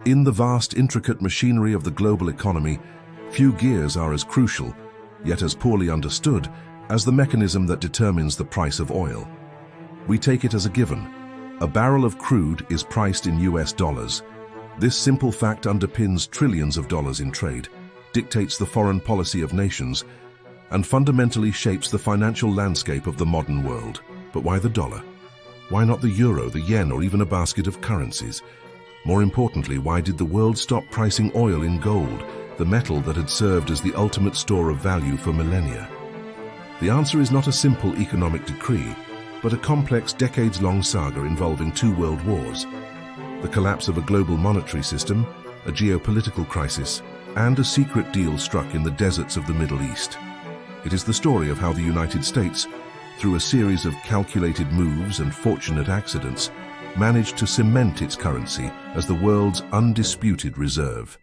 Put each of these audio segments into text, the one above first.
In the vast, intricate machinery of the global economy, few gears are as crucial, yet as poorly understood, as the mechanism that determines the price of oil. We take it as a given. A barrel of crude is priced in US dollars. This simple fact underpins trillions of dollars in trade, dictates the foreign policy of nations, and fundamentally shapes the financial landscape of the modern world. But why the dollar? Why not the euro, the yen, or even a basket of currencies? More importantly, why did the world stop pricing oil in gold, the metal that had served as the ultimate store of value for millennia? The answer is not a simple economic decree, but a complex, decades-long saga involving two world wars, the collapse of a global monetary system, a geopolitical crisis, and a secret deal struck in the deserts of the Middle East. It is the story of how the United States, through a series of calculated moves and fortunate accidents, managed to cement its currency as the world's undisputed reserve,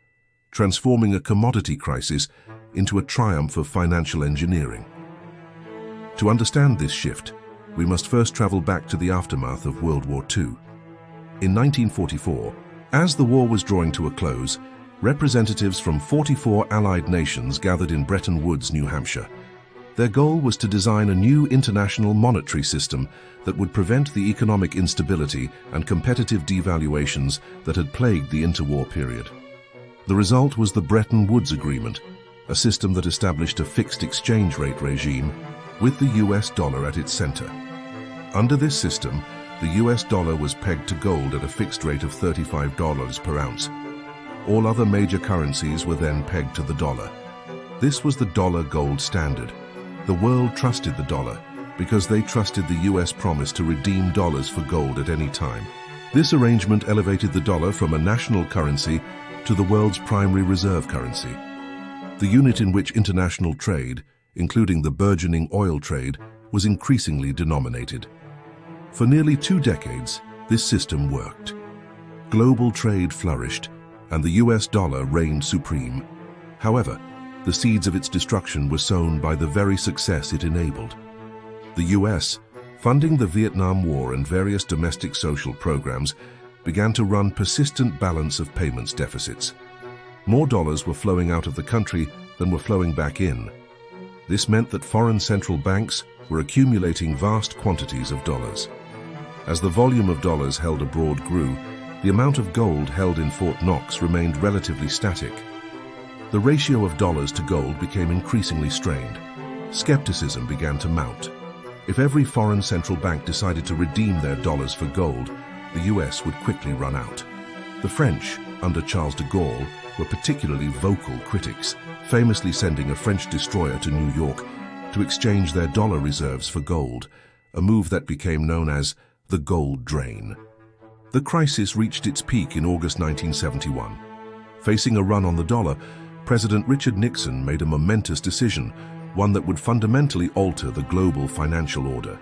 transforming a commodity crisis into a triumph of financial engineering. To understand this shift, we must first travel back to the aftermath of World War II. In 1944, as the war was drawing to a close, representatives from 44 Allied nations gathered in Bretton Woods, New Hampshire. Their goal was to design a new international monetary system that would prevent the economic instability and competitive devaluations that had plagued the interwar period. The result was the Bretton Woods Agreement, a system that established a fixed exchange rate regime with the US dollar at its center. Under this system, the US dollar was pegged to gold at a fixed rate of $35 per ounce. All other major currencies were then pegged to the dollar. This was the dollar gold standard. The world trusted the dollar because they trusted the US promise to redeem dollars for gold at any time. This arrangement elevated the dollar from a national currency to the world's primary reserve currency, the unit in which international trade, including the burgeoning oil trade, was increasingly denominated. For nearly 2 decades, this system worked. Global trade flourished, and the US dollar reigned supreme. However, the seeds of its destruction were sown by the very success it enabled. The US, funding the Vietnam War and various domestic social programs, began to run persistent balance of payments deficits. More dollars were flowing out of the country than were flowing back in. This meant that foreign central banks were accumulating vast quantities of dollars. As the volume of dollars held abroad grew, the amount of gold held in Fort Knox remained relatively static. The ratio of dollars to gold became increasingly strained. Skepticism began to mount. If every foreign central bank decided to redeem their dollars for gold, the US would quickly run out. The French, under Charles de Gaulle, were particularly vocal critics, famously sending a French destroyer to New York to exchange their dollar reserves for gold, a move that became known as the Gold Drain. The crisis reached its peak in August 1971. Facing a run on the dollar, President Richard Nixon made a momentous decision, one that would fundamentally alter the global financial order.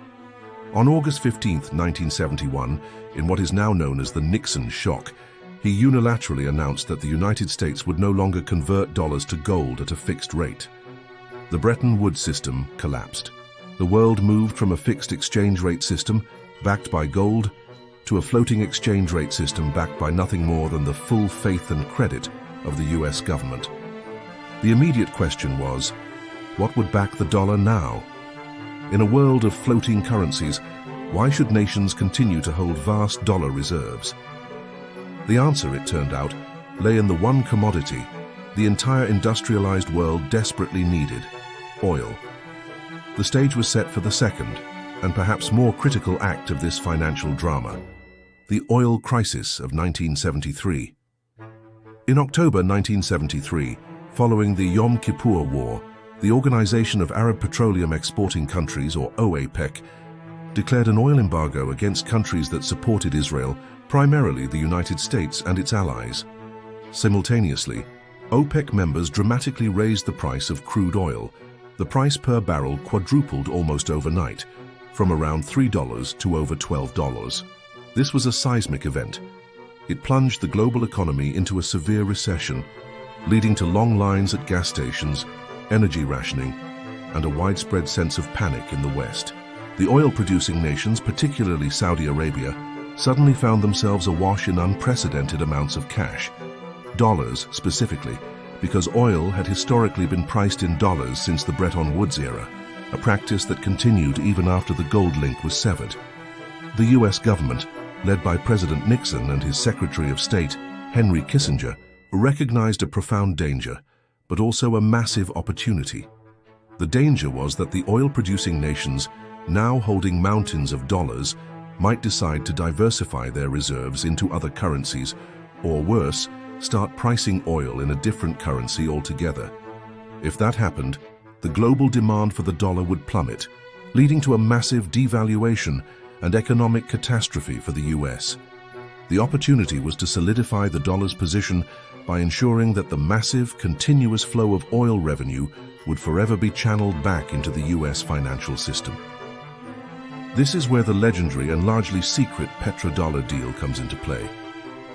On August 15, 1971, in what is now known as the Nixon shock, he unilaterally announced that the United States would no longer convert dollars to gold at a fixed rate. The Bretton Woods system collapsed. The world moved from a fixed exchange rate system, backed by gold, to a floating exchange rate system backed by nothing more than the full faith and credit of the US government. The immediate question was, what would back the dollar now? In a world of floating currencies, why should nations continue to hold vast dollar reserves? The answer, it turned out, lay in the one commodity the entire industrialized world desperately needed: oil. The stage was set for the second, and perhaps more critical act of this financial drama, the oil crisis of 1973. In October 1973, following the Yom Kippur War, the Organization of Arab Petroleum Exporting Countries, or OAPEC, declared an oil embargo against countries that supported Israel, primarily the United States and its allies. Simultaneously, OPEC members dramatically raised the price of crude oil. The price per barrel quadrupled almost overnight, from around $3 to over $12. This was a seismic event. It plunged the global economy into a severe recession, leading to long lines at gas stations, energy rationing, and a widespread sense of panic in the West. The oil-producing nations, particularly Saudi Arabia, suddenly found themselves awash in unprecedented amounts of cash. dollars specifically, because oil had historically been priced in dollars since the Bretton Woods era, a practice that continued even after the gold link was severed. The US government, led by President Nixon and his Secretary of State, Henry Kissinger, recognized a profound danger, but also a massive opportunity. The danger was that the oil-producing nations, now holding mountains of dollars, might decide to diversify their reserves into other currencies, or worse, start pricing oil in a different currency altogether. If that happened, the global demand for the dollar would plummet, leading to a massive devaluation and economic catastrophe for the US. The opportunity was to solidify the dollar's position by ensuring that the massive, continuous flow of oil revenue would forever be channeled back into the US financial system. This is where the legendary and largely secret petrodollar deal comes into play.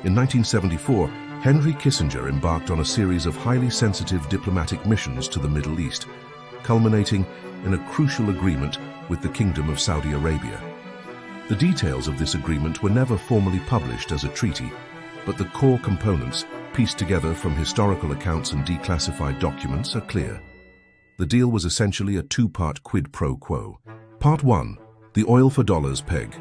In 1974, Henry Kissinger embarked on a series of highly sensitive diplomatic missions to the Middle East, culminating in a crucial agreement with the Kingdom of Saudi Arabia. The details of this agreement were never formally published as a treaty, but the core components, pieced together from historical accounts and declassified documents, are clear. The deal was essentially a two-part quid pro quo. Part 1. The oil for dollars peg.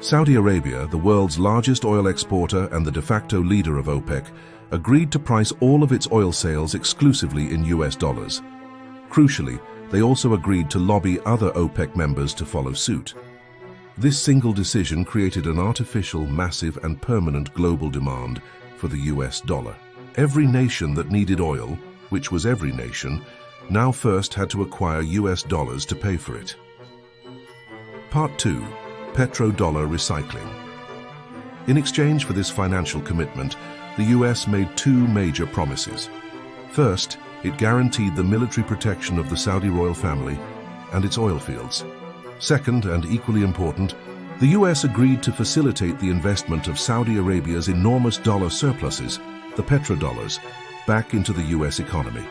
Saudi Arabia, the world's largest oil exporter and the de facto leader of OPEC, agreed to price all of its oil sales exclusively in US dollars. Crucially, they also agreed to lobby other OPEC members to follow suit. This single decision created an artificial, massive, and permanent global demand for the US dollar. Every nation that needed oil, which was every nation, now first had to acquire US dollars to pay for it. Part 2. Petrodollar recycling. In exchange for this financial commitment, the US made two major promises. First, it guaranteed the military protection of the Saudi royal family and its oil fields. Second, and equally important, the US agreed to facilitate the investment of Saudi Arabia's enormous dollar surpluses, the petrodollars, back into the US economy.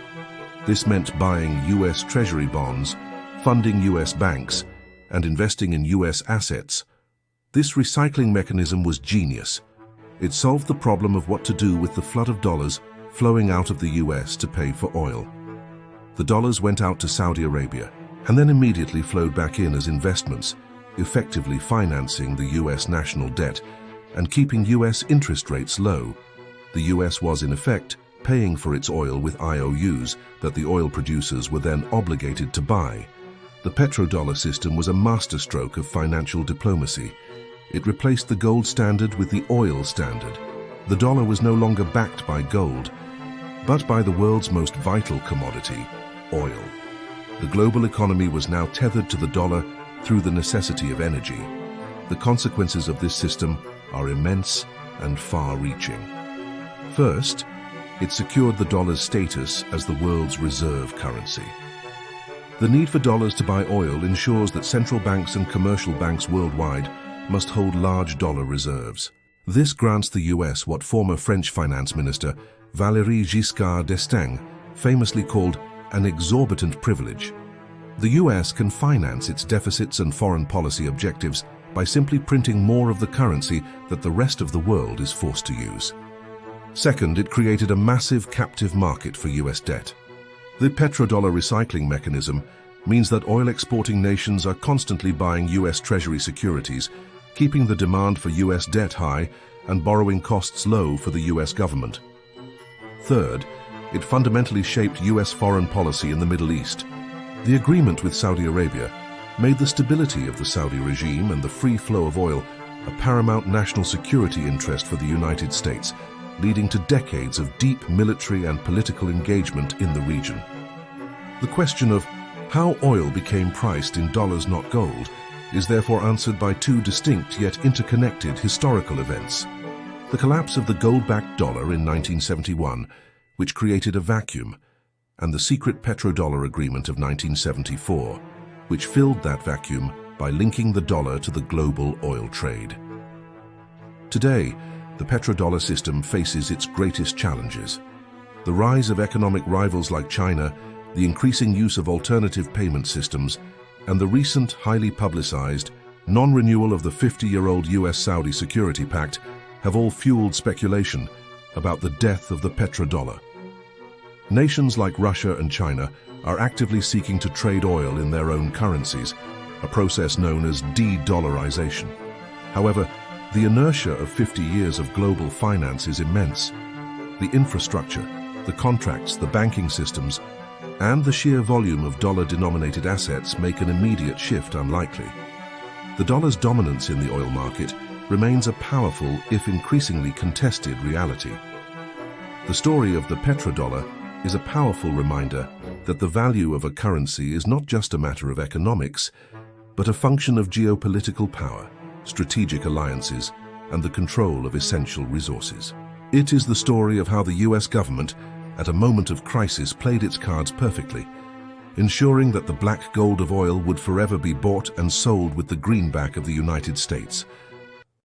This meant buying US Treasury bonds, funding US banks, and investing in US assets. This recycling mechanism was genius. It solved the problem of what to do with the flood of dollars flowing out of the US to pay for oil. The dollars went out to Saudi Arabia and then immediately flowed back in as investments, effectively financing the US national debt and keeping US interest rates low. The US was, in effect, paying for its oil with IOUs that the oil producers were then obligated to buy. The petrodollar system was a masterstroke of financial diplomacy. It replaced the gold standard with the oil standard. The dollar was no longer backed by gold, but by the world's most vital commodity, oil. The global economy was now tethered to the dollar through the necessity of energy. The consequences of this system are immense and far-reaching. First, it secured the dollar's status as the world's reserve currency. The need for dollars to buy oil ensures that central banks and commercial banks worldwide must hold large dollar reserves. This grants the US what former French finance minister Valéry Giscard d'Estaing famously called an exorbitant privilege. The US can finance its deficits and foreign policy objectives by simply printing more of the currency that the rest of the world is forced to use. Second, it created a massive captive market for US debt. The petrodollar recycling mechanism means that oil-exporting nations are constantly buying US Treasury securities, keeping the demand for US debt high and borrowing costs low for the US government. Third, it fundamentally shaped US foreign policy in the Middle East. The agreement with Saudi Arabia made the stability of the Saudi regime and the free flow of oil a paramount national security interest for the United States, leading to decades of deep military and political engagement in the region. The question of how oil became priced in dollars not gold is therefore answered by two distinct yet interconnected historical events. The collapse of the gold-backed dollar in 1971, which created a vacuum, and the secret petrodollar agreement of 1974, which filled that vacuum by linking the dollar to the global oil trade. Today, the petrodollar system faces its greatest challenges. The rise of economic rivals like China, the increasing use of alternative payment systems, and the recent, highly publicized, non-renewal of the 50-year-old US-Saudi Security Pact have all fueled speculation about the death of the petrodollar. Nations like Russia and China are actively seeking to trade oil in their own currencies, a process known as de-dollarization. However, the inertia of 50 years of global finance is immense. The infrastructure, the contracts, the banking systems, and the sheer volume of dollar-denominated assets make an immediate shift unlikely. The dollar's dominance in the oil market remains a powerful, if increasingly contested, reality. The story of the petrodollar is a powerful reminder that the value of a currency is not just a matter of economics, but a function of geopolitical power, strategic alliances, and the control of essential resources. It is the story of how the US government, at a moment of crisis, played its cards perfectly, ensuring that the black gold of oil would forever be bought and sold with the greenback of the United States.